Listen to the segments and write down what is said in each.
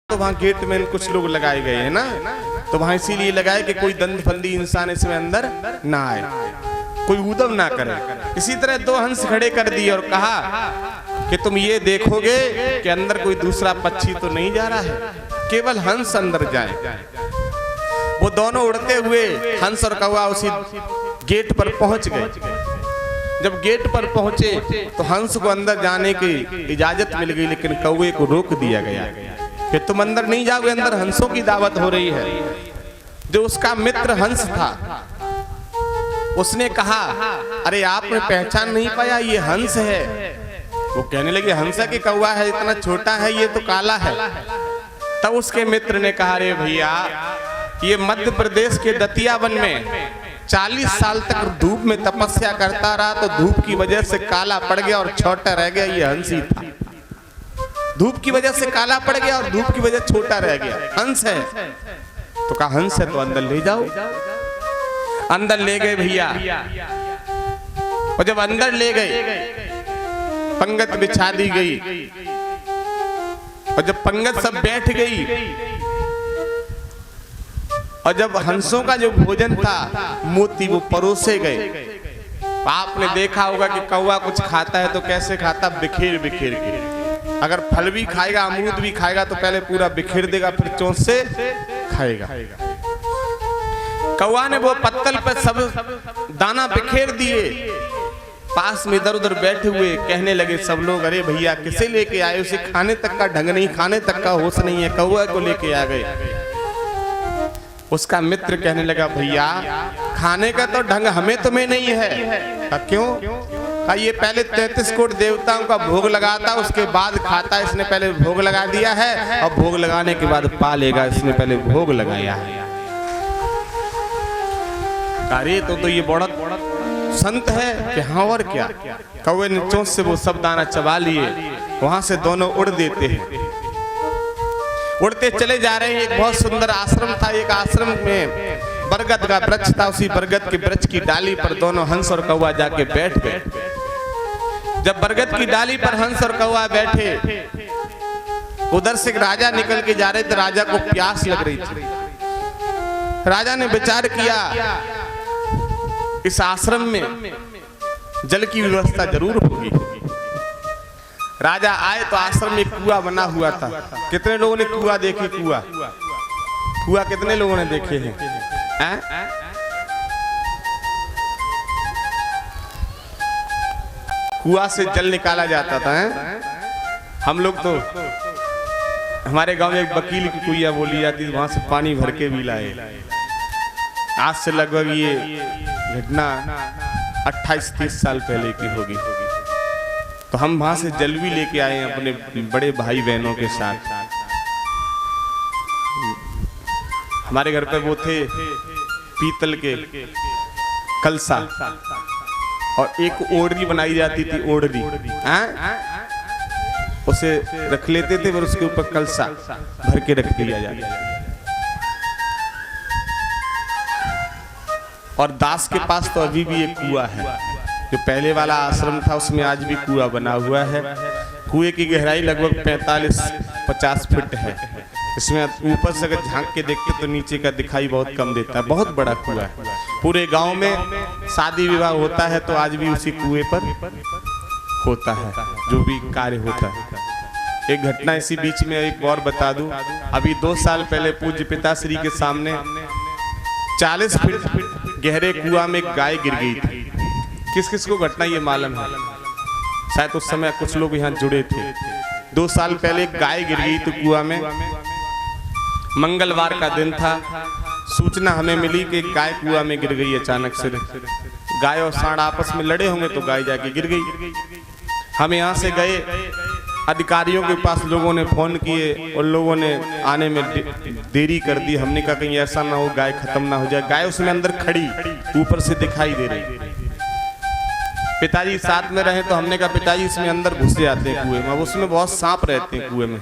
तो वहाँ गेट में कुछ लोग लगाए गए हैं ना, तो वहाँ इसीलिए लगाए कि कोई दंडफंदी इंसान इसमें अंदर ना आए, कोई उद्यम ना करे। इसी तरह दो हंस खड़े कर दिए और कहा कि तुम ये देखोगे कि अंदर कोई दूसरा पक्षी तो नहीं जा रहा है, केवल हंस अंदर जाए। वो दोनों उड़ते हुए हंस और कौवा उसी गेट पर पहुंच गए। जब गेट पर पहुंचे तो हंस को अंदर जाने की इजाजत मिल गई, लेकिन कौवे को रोक दिया गया कि तुम अंदर नहीं जाओगे, अंदर हंसों की दावत हो रही है। जो उसका मित्र हंस था उसने कहा, अरे आपने पहचान नहीं पाया, ये हंस है। वो कहने लगे, हंस है कि कौवा है, इतना छोटा है, ये तो काला है। तब उसके मित्र ने कहा, अरे भैया, ये मध्य प्रदेश के दतिया वन में 40 साल तक धूप में तपस्या करता रहा, तो धूप की वजह से काला पड़ गया और छोटा रह गया, ये हंस ही था। धूप की वजह से काला पड़ गया और धूप की वजह छोटा रह गया, हंस है। तो कहा, हंस है तो अंदर ले जाओ। अंदर ले गए भैया, और जब अंदर ले गए पंगत बिछा दी गई, और जब पंगत सब बैठ गई, और जब हंसों का जो भोजन था मोती वो परोसे गए। आपने देखा होगा कि कौवा कुछ खाता है तो कैसे खाता, बिखेर बिखेर के। अगर फल भी खाएगा, अमरूद भी खाएगा तो पहले पूरा बिखेर देगा, फिर चोंच से खाएगा। कौवा ने वो पत्तल पर सब दाना बिखेर दिए। पास में इधर उधर बैठे हुए कहने लगे सब लोग, अरे भैया किसे लेके आए, उसे खाने तक का ढंग नहीं, खाने तक का होश नहीं है, कौवा को लेके आ गए। उसका मित्र कहने लगा, भैया खाने का तो ढंग हमें तुम्हें नहीं है। क्यों? कहा, ये पहले 33 कोट देवताओं का भोग लगाता, उसके बाद खाता। इसने पहले भोग लगा दिया है और भोग लगाने के बाद पा लेगा, इसने पहले भोग लगाया है। अरे तो ये बड़ा संत है कि हाँ, और क्या। कौवे ने चोंच से वो सब दाना चबा लिए, वहां से दोनों उड़ देते हैं। उड़ते चले जा रहे हैं। एक बहुत सुंदर आश्रम था, एक आश्रम में बरगद का वृक्ष था, उसी बरगद के वृक्ष की डाली पर दोनों हंस और कौवा जाके बैठ गए। जब बरगद की डाली पर हंस और कौवा बैठे, उधर से राजा निकल के जा रहे थे। राजा को प्यास लग रही थी। राजा ने विचार किया, इस आश्रम में जल की व्यवस्था जरूर होगी। राजा आए तो आश्रम में कुआं बना हुआ था। कितने लोगों ने कुआं देखे? कुआं कितने लोगों ने देखे हैं? कुआं से जल निकाला जाता था। हम लोग तो, हमारे गांव में एक वकील की कुइया बोली जाती थी, वहां से पानी भर के भी लाए। आज से लगभग ये घटना 28-30 साल पहले की होगी। तो हम वहां से जल भी लेके आए हैं अपने बड़े भाई बहनों के साथ। हमारे घर पे वो थे पीतल के कलसा, और एक ओढ़नी बनाई जाती थी, ओढ़नी उसे रख लेते थे, फिर उसके ऊपर कलसा भर के रख दिया जाता। और दास के पास तो अभी भी एक कुआं है। जो पहले वाला आश्रम था उसमें आज भी कुआं बना हुआ है। कुएं की गहराई लगभग 45-50 फीट है। इसमें ऊपर से अगर झांक के देखते तो नीचे का दिखाई बहुत कम देता है। बहुत बड़ा कुआं है। पूरे गांव में शादी विवाह होता है तो आज भी उसी कुएं पर होता है जो भी कार्य होता है। एक घटना इसी बीच में एक और बता दूं। अभी 2 साल पहले पूज्य पिताश्री के सामने 40 फीट गहरे कुआं में एक गाय गिर गई थी। किस किस को घटना ये मालूम है? शायद उस समय कुछ लोग यहाँ जुड़े थे। 2 साल पहले एक गाय गिर गई थी कुआं में। मंगलवार का दिन था। सूचना हमें मिली कि गाय कुआं में गिर गई अचानक से। गाय और सांड आपस में लड़े होंगे तो गाय जाके गिर गई। हम यहाँ से गए, अधिकारियों के पास लोगों ने फोन किए और लोगों ने आने में देरी कर दी। हमने कहा कहीं ऐसा ना हो गाय खत्म ना हो जाए। गाय उसमें अंदर खड़ी ऊपर से दिखाई दे रही। पिताजी साथ में रहे तो हमने कहा पिताजी इसमें अंदर घुस जाते हैं कुएं में। अब उसमें बहुत सांप रहते हैं कुएं में,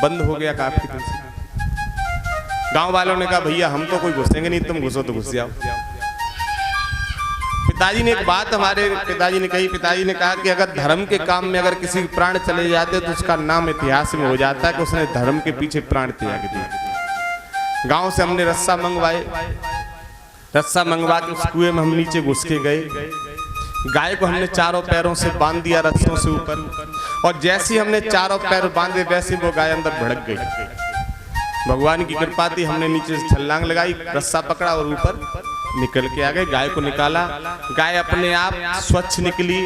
बंद हो गया काफी दिन से। गांव वालों ने कहा भैया हम तो कोई घुसेंगे नहीं, तुम घुसो तो घुस जाओ। पिताजी ने एक बात हमारे पिताजी ने कही। पिताजी ने कहा कि अगर धर्म के काम में अगर किसी के प्राण चले जाते तो उसका नाम इतिहास में हो जाता है कि उसने धर्म के पीछे प्राण त्याग दिए। गांव से हमने रस्सा मंगवाए, रस्सा मंगवा के उस कुएं में हम नीचे घुस के गए। गाय को हमने चारों पैरों से बांध दिया रस्सों से ऊपर, और जैसे ही हमने चारों पैर बांधे वैसे वो गाय अंदर भड़क गई। भगवान की कृपा थी, हमने नीचे से छलांग लगाई, रस्सा पकड़ा और ऊपर निकल के आ गए। गाय को निकाला, गाय अपने आप स्वच्छ निकली,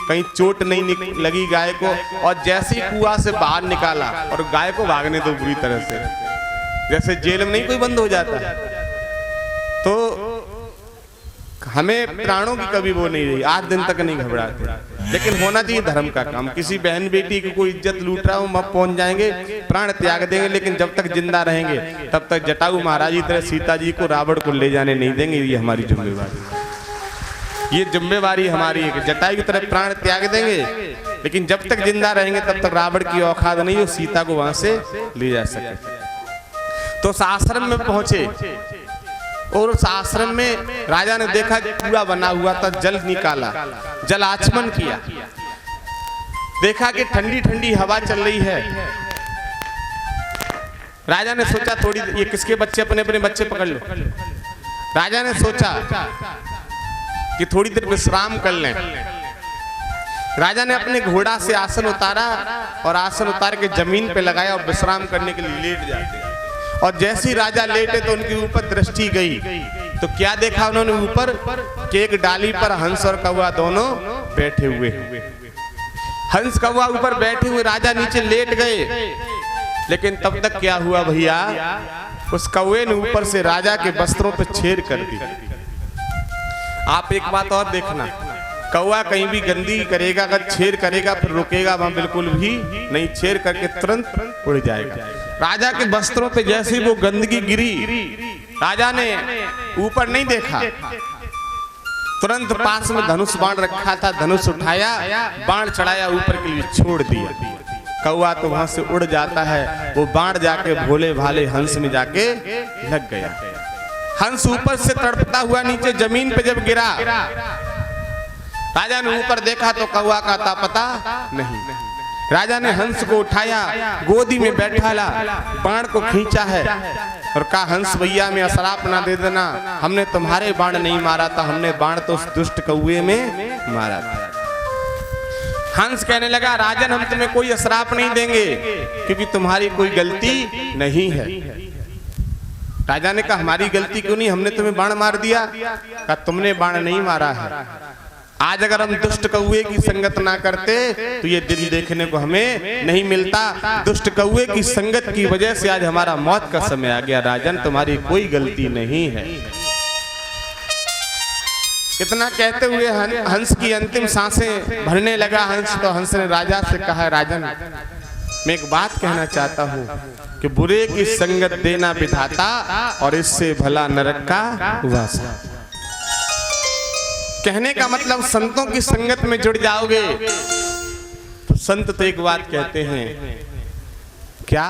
कहीं चोट नहीं लगी गाय को। और जैसे ही कुआं से बाहर निकाला और गाय को भागने दो बुरी तरह से, जैसे जेल में नहीं कोई बंद हो जाता। तो हमें प्राणों की कभी वो नहीं रही, आज दिन तक नहीं घबराते। लेकिन होना चाहिए धर्म का काम। किसी बहन बेटी की कोई इज्जत लूट रहा हो, हम पहुंच जाएंगे, प्राण त्याग देंगे, लेकिन जब तक जिंदा रहेंगे तब तक जटायु महाराज की तरह सीता जी को रावण को ले जाने नहीं देंगे। ये हमारी जिम्मेवारी, ये जिम्मेवारी हमारी है कि जटायु की तरह प्राण त्याग देंगे, लेकिन जब तक जिंदा रहेंगे तब तक रावण की औकात नहीं हो सीता को वहां से ले जा सके। तो उस आश्रम में पहुंचे और उस आश्रम में राजा ने देखा कि कुआं बना हुआ था, जल निकाला, जल आचमन किया, देखा कि ठंडी ठंडी हवा चल रही है। राजा ने सोचा थोड़ी, ये किसके बच्चे, अपने अपने बच्चे पकड़ लो। राजा ने सोचा कि थोड़ी देर विश्राम कर लें। राजा ने अपने घोड़ा से आसन उतारा और आसन उतार के जमीन पे लगाया और विश्राम करने के लिए लेट जाते। और जैसे ही राजा लेटे तो उनके ऊपर दृष्टि गई, तो क्या देखा उन्होंने ऊपर कि एक डाली पर हंस और कौवा दोनों बैठे हुए। हंस कौवा ऊपर बैठे हुए, राजा नीचे लेट गए। लेकिन तब तक क्या हुआ भैया, उस कौवे ने ऊपर से राजा के वस्त्रों पर छेड़ कर दी। आप एक बात और देखना, कौवा कहीं भी गंदी करेगा, अगर छेड़ करेगा फिर रुकेगा वहां बिल्कुल भी नहीं, छेड़ करके तुरंत उड़ जाएगा। राजा के वस्त्रों पे जैसे वो गंदगी गिरी, राजा ने ऊपर नहीं देखा, तुरंत पास में धनुष बाण रखा था, धनुष उठाया, बाण चढ़ाया, ऊपर के लिए छोड़ दिया। कौवा तो वहां से उड़ जाता है, वो बाण जाके भोले भाले हंस में जाके लग गया। हंस ऊपर से तड़पता हुआ नीचे जमीन पे जब गिरा, राजा ने ऊपर देखा तो कौवा का था पता नहीं। राजा ने हंस को उठाया, गोदी में बैठाला, बाण को खींचा है और कहा हंस भैया में असराप ना दे देना, हमने तुम्हारे बाण नहीं मारा था, हमने बाण तो उस दुष्ट कौवे में मारा था। हंस कहने लगा राजन हम तुम्हें कोई असराप नहीं देंगे क्योंकि तुम्हारी कोई गलती नहीं है। राजा ने कहा हमारी गलती क्यों नहीं, हमने तुम्हें बाण मार दिया। कहा तुमने बाण नहीं मारा है, आज अगर हम दुष्ट कौवे की संगत ना करते तो ये दिन देखने को हमें नहीं मिलता। दुष्ट कौवे की संगत की वजह से आज हमारा मौत का समय आ गया। राजन तुम्हारी कोई गलती नहीं है। इतना कहते हुए हंस की अंतिम सांसें भरने लगा हंस। तो हंस ने राजा से कहा राजन मैं एक बात कहना चाहता हूँ कि बुरे की संगत देना विधाता और इससे भला नरक का वासा। कहने का मतलब संतों की संगत में जुड़ जाओगे तो संत तो एक बात कहते हैं क्या,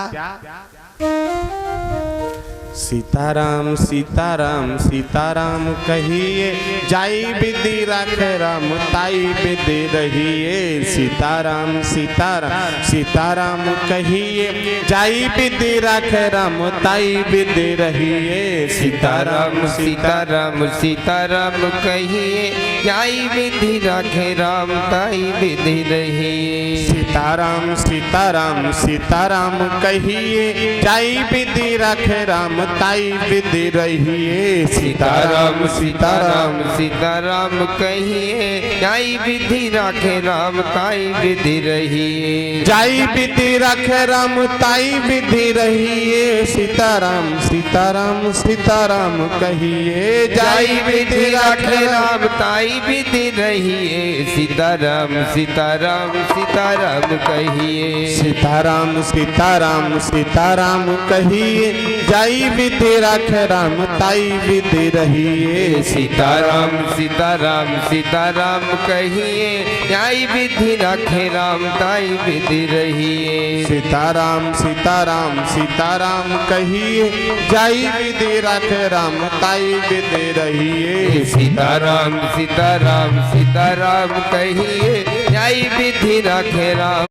सीताराम सीताराम सीताराम कहिए, जाई विधि राखे राम ताई विधि रहिए। सीताराम सीताराम सीताराम कहिए, जाई विधि राखे राम ताई विधि रहिए। सीताराम सीताराम सीताराम कहिए, जाई विधि राखे राम ताई विधि रहिए। सीताराम सीताराम सीताराम कहिए, जाई विधि राखे राम ताई विधि रहिए। सीताराम सीताराम सीताराम कहिए, जाई विधि राखे राम ताई विधि रहिए। जाई विधि राखे राम ताई विधि रहिए। सीताराम सीताराम सीताराम कहिए, जाई विधि राखे राम ताई विधि रहिए। सीताराम सीताराम सीताराम कहिए, सीताराम सीताराम सीताराम कहिए, जाई विधि राखे राम ताई विधि रहिए। सीताराम सीताराम सीताराम कहिए, जाई विधि राखे राम ताई विधि रहिए। सीताराम सीताराम सीताराम कहिए, जाई विधि राखे राम ताई विधि रहिए। सीताराम सीताराम सीताराम कहिए, जाई विधि राखे राम